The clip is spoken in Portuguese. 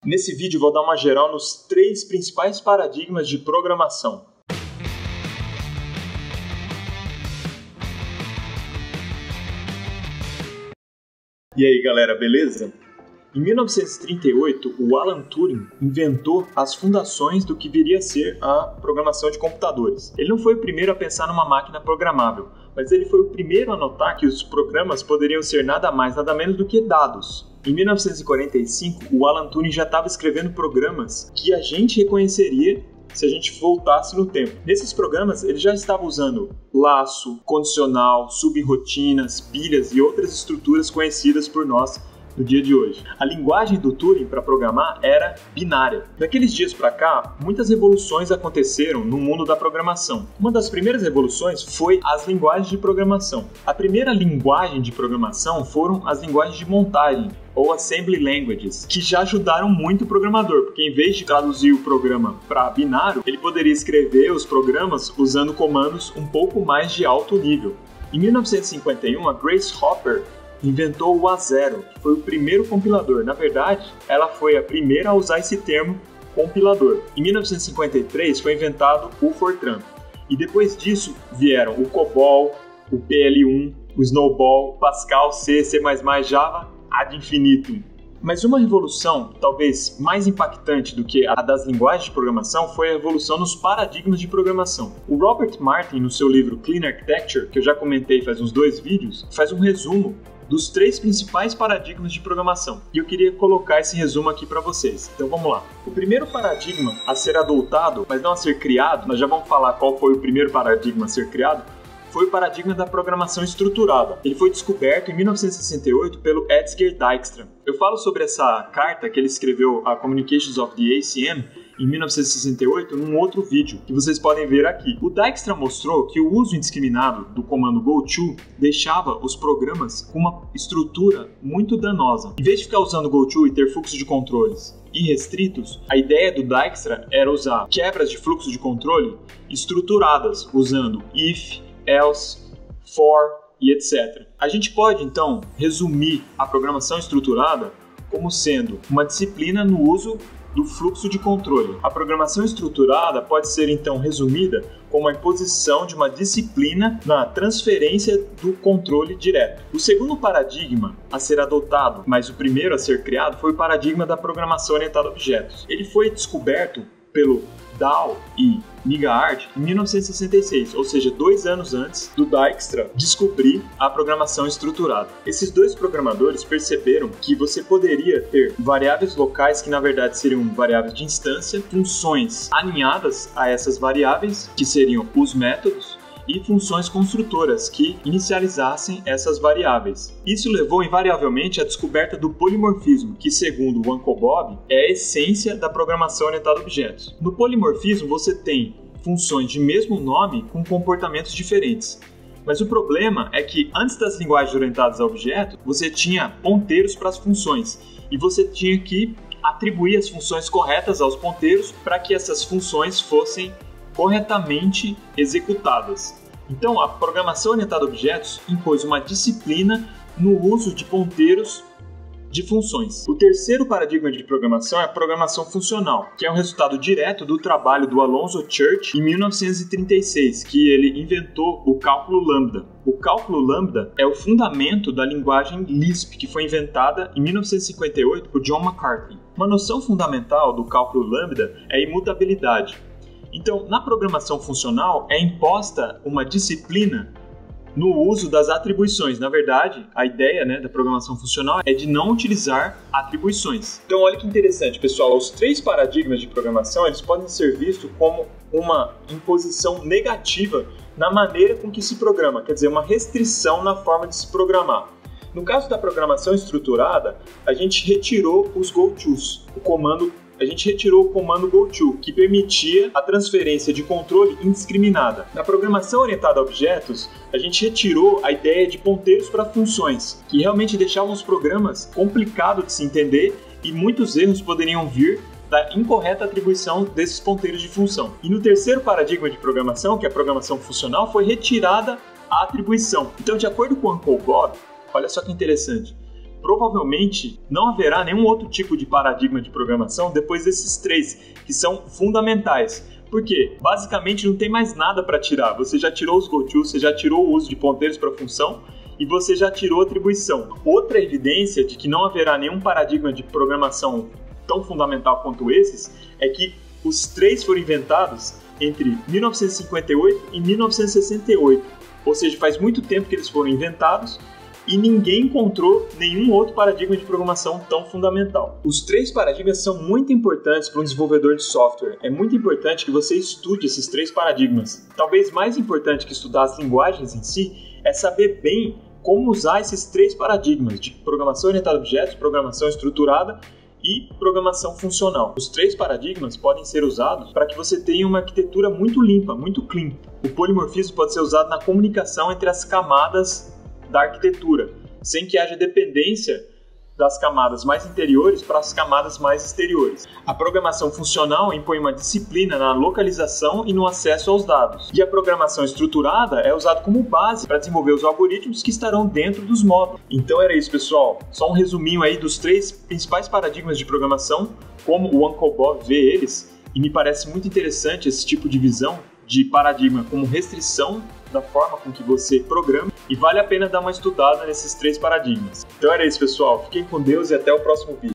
Nesse vídeo vou dar uma geral nos 3 principais paradigmas de programação. E aí galera, beleza? Em 1938, o Alan Turing inventou as fundações do que viria a ser a programação de computadores. Ele não foi o primeiro a pensar numa máquina programável, mas ele foi o primeiro a notar que os programas poderiam ser nada mais, nada menos do que dados. Em 1945, o Alan Turing já estava escrevendo programas que a gente reconheceria se a gente voltasse no tempo. Nesses programas, ele já estava usando laço, condicional, subrrotinas, pilhas e outras estruturas conhecidas por nós no dia de hoje. A linguagem do Turing para programar era binária. Daqueles dias para cá, muitas revoluções aconteceram no mundo da programação. Uma das primeiras revoluções foi as linguagens de programação. A primeira linguagem de programação foram as linguagens de montagem, ou Assembly Languages, que já ajudaram muito o programador, porque em vez de traduzir o programa para binário, ele poderia escrever os programas usando comandos um pouco mais de alto nível. Em 1951, a Grace Hopper inventou o A0, que foi o primeiro compilador. Na verdade, ela foi a primeira a usar esse termo compilador. Em 1953 foi inventado o Fortran. E depois disso vieram o COBOL, o PL1, o Snowball, Pascal, C, C++, Java, ad infinitum. Mas uma revolução, talvez mais impactante do que a das linguagens de programação, foi a revolução nos paradigmas de programação. O Robert Martin, no seu livro Clean Architecture, que eu já comentei faz uns 2 vídeos, faz um resumo dos 3 principais paradigmas de programação. E eu queria colocar esse resumo aqui para vocês. Então vamos lá. O primeiro paradigma a ser adotado, mas não a ser criado, nós já vamos falar qual foi o primeiro paradigma a ser criado, foi o paradigma da programação estruturada. Ele foi descoberto em 1968 pelo Edsger Dijkstra. Eu falo sobre essa carta que ele escreveu, a Communications of the ACM, em 1968, num outro vídeo, que vocês podem ver aqui. O Dijkstra mostrou que o uso indiscriminado do comando goto deixava os programas com uma estrutura muito danosa. Em vez de ficar usando goto e ter fluxo de controles irrestritos, a ideia do Dijkstra era usar quebras de fluxo de controle estruturadas, usando if, else, for e etc. A gente pode, então, resumir a programação estruturada como sendo uma disciplina no uso do fluxo de controle. A programação estruturada pode ser, então, resumida como a imposição de uma disciplina na transferência do controle direto. O segundo paradigma a ser adotado, mas o primeiro a ser criado, foi o paradigma da programação orientada a objetos. Ele foi descoberto pelo Dow e Nygaard em 1966, ou seja, 2 anos antes do Dijkstra descobrir a programação estruturada. Esses 2 programadores perceberam que você poderia ter variáveis locais que na verdade seriam variáveis de instância, funções aninhadas a essas variáveis, que seriam os métodos, e funções construtoras que inicializassem essas variáveis. Isso levou invariavelmente à descoberta do polimorfismo, que segundo o Uncle Bob é a essência da programação orientada a objetos. No polimorfismo você tem funções de mesmo nome com comportamentos diferentes. Mas o problema é que antes das linguagens orientadas a objetos, você tinha ponteiros para as funções e você tinha que atribuir as funções corretas aos ponteiros para que essas funções fossem corretamente executadas. Então, a programação orientada a objetos impôs uma disciplina no uso de ponteiros de funções. O terceiro paradigma de programação é a programação funcional, que é um resultado direto do trabalho do Alonzo Church em 1936, que ele inventou o cálculo lambda. O cálculo lambda é o fundamento da linguagem Lisp, que foi inventada em 1958 por John McCarthy. Uma noção fundamental do cálculo lambda é a imutabilidade. Então, na programação funcional, é imposta uma disciplina no uso das atribuições. Na verdade, a ideia da programação funcional é de não utilizar atribuições. Então, olha que interessante, pessoal. Os 3 paradigmas de programação eles podem ser vistos como uma imposição negativa na maneira com que se programa, quer dizer, uma restrição na forma de se programar. No caso da programação estruturada, a gente retirou os gotos, a gente retirou o comando goto, que permitia a transferência de controle indiscriminada. Na programação orientada a objetos, a gente retirou a ideia de ponteiros para funções, que realmente deixavam os programas complicados de se entender e muitos erros poderiam vir da incorreta atribuição desses ponteiros de função. E no terceiro paradigma de programação, que é a programação funcional, foi retirada a atribuição. Então, de acordo com o Uncle Bob, olha só que interessante, provavelmente não haverá nenhum outro tipo de paradigma de programação depois desses três, que são fundamentais. Por quê? Basicamente não tem mais nada para tirar. Você já tirou os goTo, você já tirou o uso de ponteiros para função e você já tirou a atribuição. Outra evidência de que não haverá nenhum paradigma de programação tão fundamental quanto esses é que os três foram inventados entre 1958 e 1968. Ou seja, faz muito tempo que eles foram inventados e ninguém encontrou nenhum outro paradigma de programação tão fundamental. Os três paradigmas são muito importantes para um desenvolvedor de software. É muito importante que você estude esses três paradigmas. Talvez mais importante que estudar as linguagens em si é saber bem como usar esses três paradigmas de programação orientada a objetos, programação estruturada e programação funcional. Os três paradigmas podem ser usados para que você tenha uma arquitetura muito limpa, muito clean. O polimorfismo pode ser usado na comunicação entre as camadas da arquitetura, sem que haja dependência das camadas mais interiores para as camadas mais exteriores. A programação funcional impõe uma disciplina na localização e no acesso aos dados. E a programação estruturada é usada como base para desenvolver os algoritmos que estarão dentro dos módulos. Então era isso, pessoal. Só um resuminho aí dos três principais paradigmas de programação, como o Uncle Bob vê eles, e me parece muito interessante esse tipo de visão de paradigma como restrição da forma com que você programa, e vale a pena dar uma estudada nesses três paradigmas. Então era isso, pessoal. Fiquem com Deus e até o próximo vídeo.